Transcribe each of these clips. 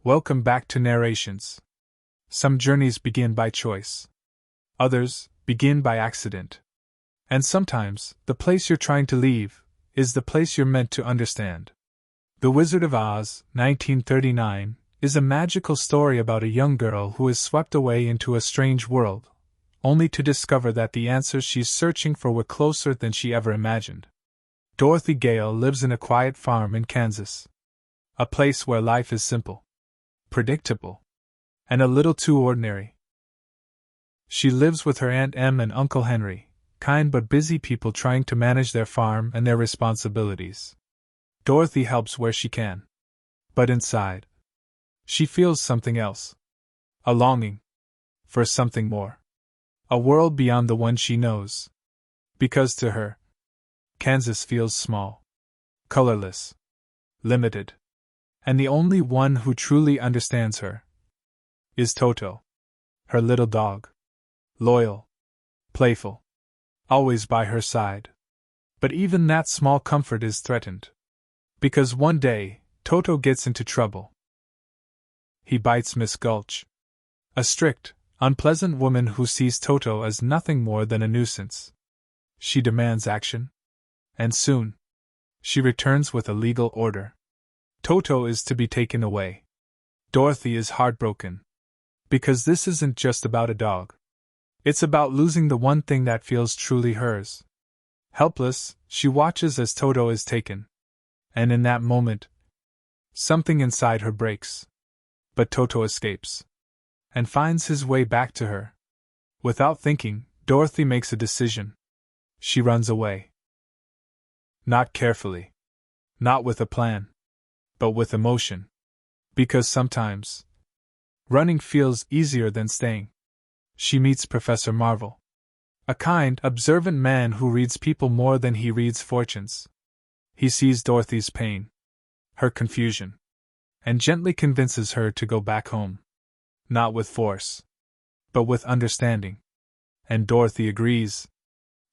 Welcome back to Narrations. Some journeys begin by choice. Others begin by accident. And sometimes, the place you're trying to leave is the place you're meant to understand. The Wizard of Oz, 1939, is a magical story about a young girl who is swept away into a strange world, only to discover that the answers she's searching for were closer than she ever imagined. Dorothy Gale lives in a quiet farm in Kansas. A place where life is simple, predictable, and a little too ordinary. She lives with her Aunt Em and Uncle Henry, kind but busy people trying to manage their farm and their responsibilities. Dorothy helps where she can. But inside, she feels something else. A longing for something more. A world beyond the one she knows. Because to her, Kansas feels small, colorless, limited. And the only one who truly understands her is Toto, her little dog. Loyal, playful, always by her side. But even that small comfort is threatened. Because one day, Toto gets into trouble. He bites Miss Gulch, a strict, unpleasant woman who sees Toto as nothing more than a nuisance. She demands action. And soon, she returns with a legal order. Toto is to be taken away. Dorothy is heartbroken. Because this isn't just about a dog. It's about losing the one thing that feels truly hers. Helpless, she watches as Toto is taken. And in that moment, something inside her breaks. But Toto escapes. And finds his way back to her. Without thinking, Dorothy makes a decision. She runs away. Not carefully. Not with a plan. But with emotion. Because sometimes, running feels easier than staying. She meets Professor Marvel. A kind, observant man who reads people more than he reads fortunes. He sees Dorothy's pain, her confusion, and gently convinces her to go back home. Not with force, but with understanding. And Dorothy agrees.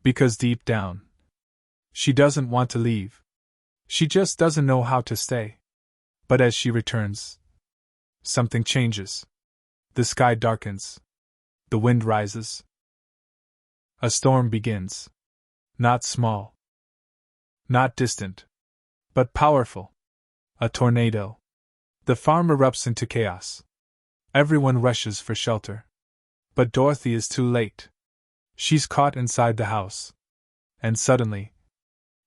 Because deep down, she doesn't want to leave. She just doesn't know how to stay. But as she returns, something changes. The sky darkens. The wind rises. A storm begins. Not small. Not distant. But powerful. A tornado. The farm erupts into chaos. Everyone rushes for shelter. But Dorothy is too late. She's caught inside the house. And suddenly,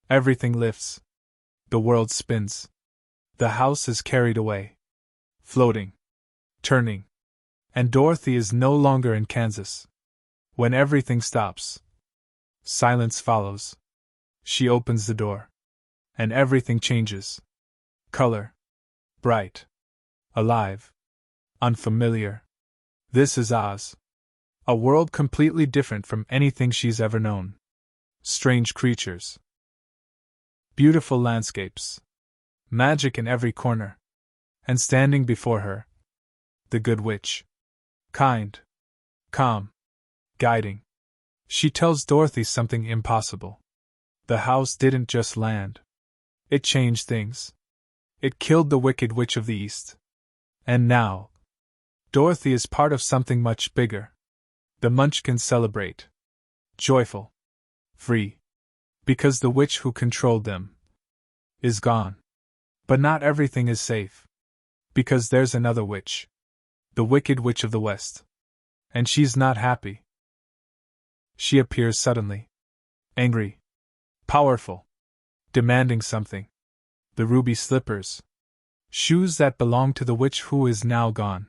everything lifts. The world spins. The house is carried away. Floating. Turning. And Dorothy is no longer in Kansas. When everything stops, silence follows. She opens the door. And everything changes. Color. Bright. Alive. Unfamiliar. This is Oz. A world completely different from anything she's ever known. Strange creatures. Beautiful landscapes. Magic in every corner. And standing before her, the Good Witch. Kind. Calm. Guiding. She tells Dorothy something impossible. The house didn't just land. It changed things. It killed the Wicked Witch of the East. And now, Dorothy is part of something much bigger. The Munchkins celebrate. Joyful. Free. Because the witch who controlled them is gone. But not everything is safe. Because there's another witch. The Wicked Witch of the West. And she's not happy. She appears suddenly. Angry. Powerful. Demanding something. The ruby slippers. Shoes that belong to the witch who is now gone.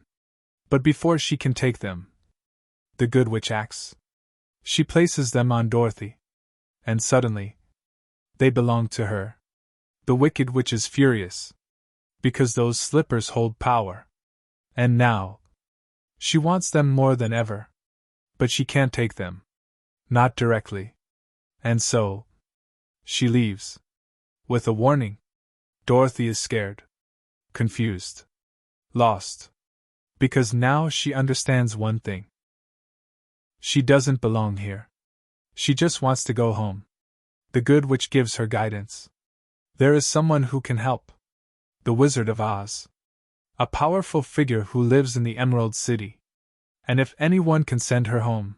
But before she can take them, the Good Witch acts. She places them on Dorothy. And suddenly, they belong to her. The Wicked Witch is furious. Because those slippers hold power. And now, she wants them more than ever. But she can't take them. Not directly. And so, she leaves. With a warning. Dorothy is scared. Confused. Lost. Because now she understands one thing. She doesn't belong here. She just wants to go home. The Good Witch gives her guidance. There is someone who can help. The Wizard of Oz. A powerful figure who lives in the Emerald City. And if anyone can send her home,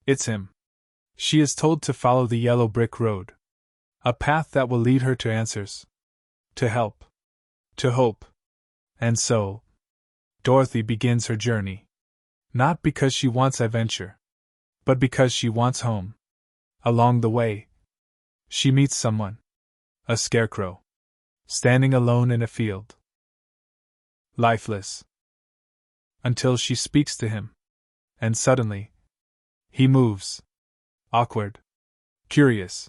it's him. She is told to follow the yellow brick road. A path that will lead her to answers. To help. To hope. And so, Dorothy begins her journey. Not because she wants adventure, but because she wants home. Along the way, she meets someone. A scarecrow. Standing alone in a field. Lifeless. Until she speaks to him. And suddenly, he moves. Awkward. Curious.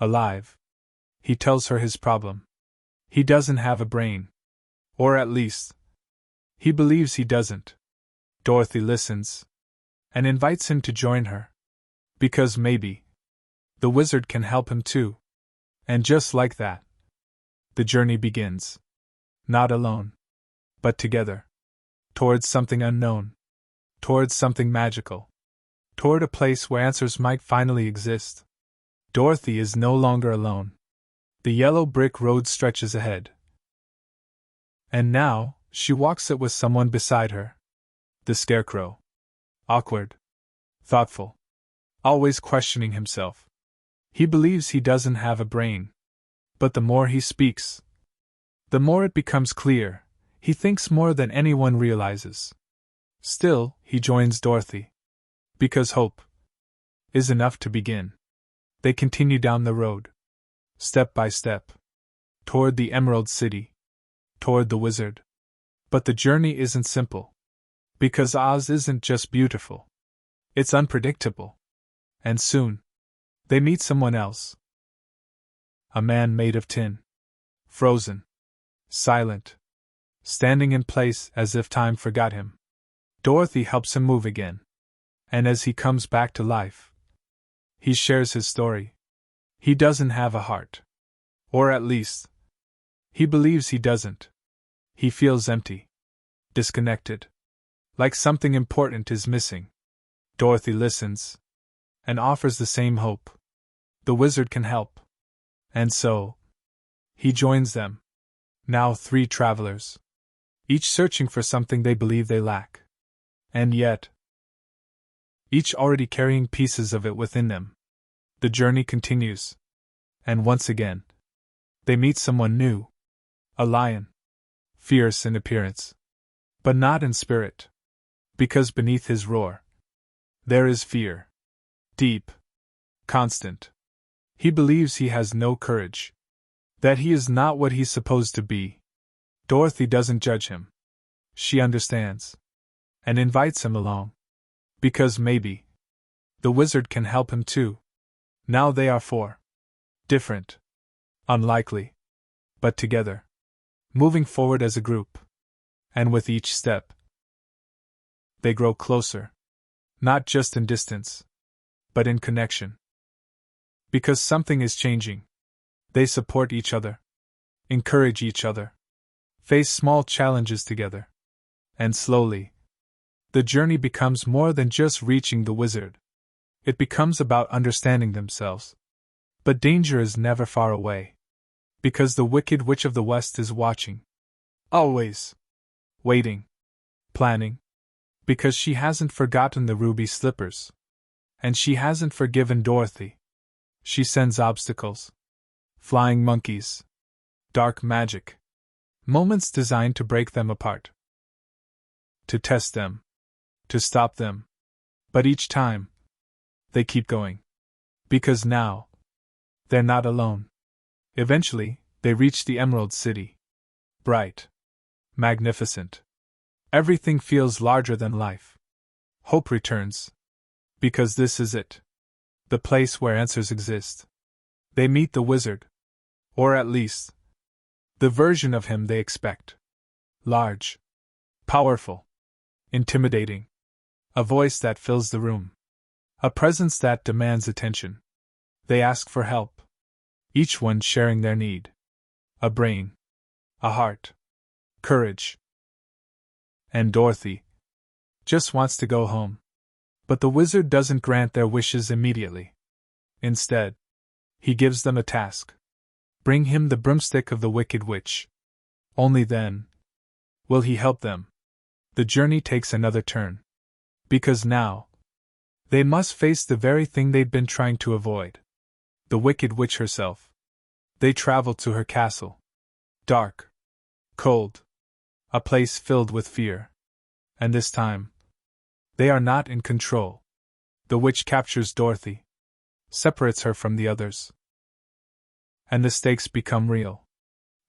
Alive. He tells her his problem. He doesn't have a brain. Or at least, he believes he doesn't. Dorothy listens. And invites him to join her. Because maybe the wizard can help him too. And just like that, the journey begins. Not alone, but together. Towards something unknown. Towards something magical. Toward a place where answers might finally exist. Dorothy is no longer alone. The yellow brick road stretches ahead. And now, she walks it with someone beside her. The Scarecrow. Awkward. Thoughtful. Always questioning himself. He believes he doesn't have a brain. But the more he speaks, the more it becomes clear, he thinks more than anyone realizes. Still, he joins Dorothy. Because hope is enough to begin. They continue down the road. Step by step. Toward the Emerald City. Toward the wizard. But the journey isn't simple. Because Oz isn't just beautiful. It's unpredictable. And soon, they meet someone else. A man made of tin. Frozen. Silent. Standing in place as if time forgot him. Dorothy helps him move again. And as he comes back to life, he shares his story. He doesn't have a heart. Or at least, he believes he doesn't. He feels empty. Disconnected. Like something important is missing. Dorothy listens. And offers the same hope. The wizard can help. And so, he joins them. Now 3 travelers. Each searching for something they believe they lack. And yet, each already carrying pieces of it within them. The journey continues. And once again, they meet someone new. A lion. Fierce in appearance. But not in spirit. Because beneath his roar, there is fear. Deep. Constant. He believes he has no courage. That he is not what he's supposed to be. Dorothy doesn't judge him. She understands. And invites him along. Because maybe the wizard can help him too. Now they are 4. Different. Unlikely. But together. Moving forward as a group. And with each step, they grow closer. Not just in distance, but in connection. Because something is changing. They support each other. Encourage each other. Face small challenges together. And slowly, the journey becomes more than just reaching the wizard. It becomes about understanding themselves. But danger is never far away. Because the Wicked Witch of the West is watching. Always. Waiting. Planning. Because she hasn't forgotten the ruby slippers. And she hasn't forgiven Dorothy. She sends obstacles. Flying monkeys. Dark magic. Moments designed to break them apart. To test them. To stop them. But each time, they keep going. Because now, they're not alone. Eventually, they reach the Emerald City. Bright. Magnificent. Everything feels larger than life. Hope returns. Because this is it. The place where answers exist. They meet the wizard. Or at least, the version of him they expect. Large. Powerful. Intimidating. A voice that fills the room. A presence that demands attention. They ask for help. Each one sharing their need. A brain. A heart. Courage. And Dorothy just wants to go home. But the wizard doesn't grant their wishes immediately. Instead, he gives them a task. Bring him the broomstick of the Wicked Witch. Only then Will he help them? The journey takes another turn. Because now, they must face the very thing they'd been trying to avoid. The Wicked Witch herself. They travel to her castle. Dark. Cold. A place filled with fear. And this time, they are not in control. The witch captures Dorothy, separates her from the others. And the stakes become real.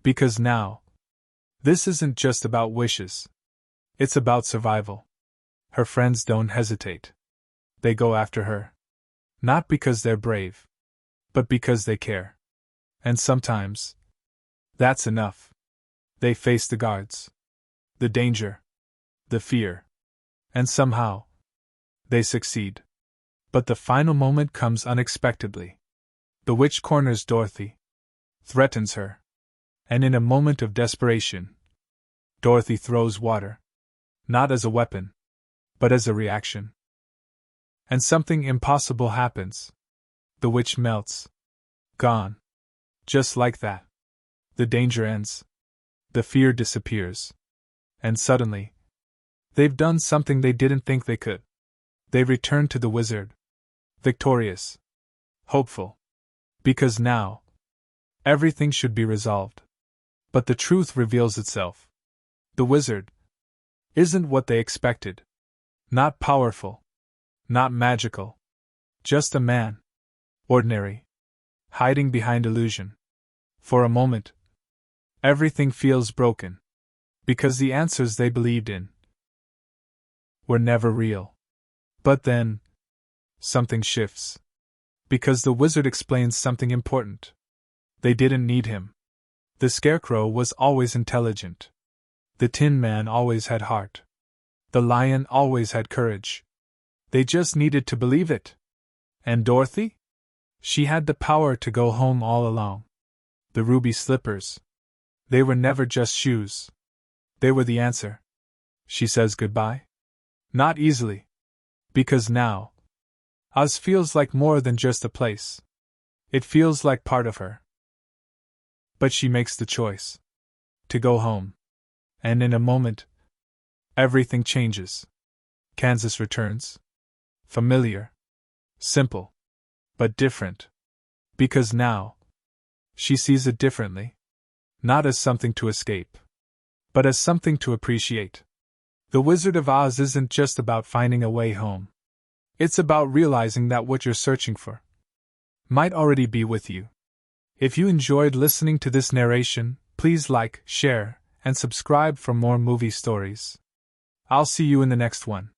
Because now, this isn't just about wishes. It's about survival. Her friends don't hesitate. They go after her. Not because they're brave, but because they care. And sometimes, that's enough. They face the guards, the danger, the fear. And somehow, they succeed. But the final moment comes unexpectedly. The witch corners Dorothy, threatens her. And in a moment of desperation, Dorothy throws water. Not as a weapon, but as a reaction. And something impossible happens. The witch melts. Gone. Just like that. The danger ends. The fear disappears. And suddenly, they've done something they didn't think they could. They return to the wizard. Victorious. Hopeful. Because now, everything should be resolved. But the truth reveals itself. The wizard isn't what they expected. Not powerful. Not magical. Just a man. Ordinary. Hiding behind illusion. For a moment, everything feels broken. Because the answers they believed in were never real. But then, something shifts. Because the wizard explains something important. They didn't need him. The Scarecrow was always intelligent. The Tin Man always had heart. The Lion always had courage. They just needed to believe it. And Dorothy? She had the power to go home all along. The ruby slippers. They were never just shoes. They were the answer. She says goodbye? Not easily. Because now, Oz feels like more than just a place. It feels like part of her. But she makes the choice. To go home. And in a moment, everything changes. Kansas returns. Familiar. Simple. But different. Because now, she sees it differently. Not as something to escape, but as something to appreciate. The Wizard of Oz isn't just about finding a way home. It's about realizing that what you're searching for might already be with you. If you enjoyed listening to this narration, please like, share, and subscribe for more movie stories. I'll see you in the next one.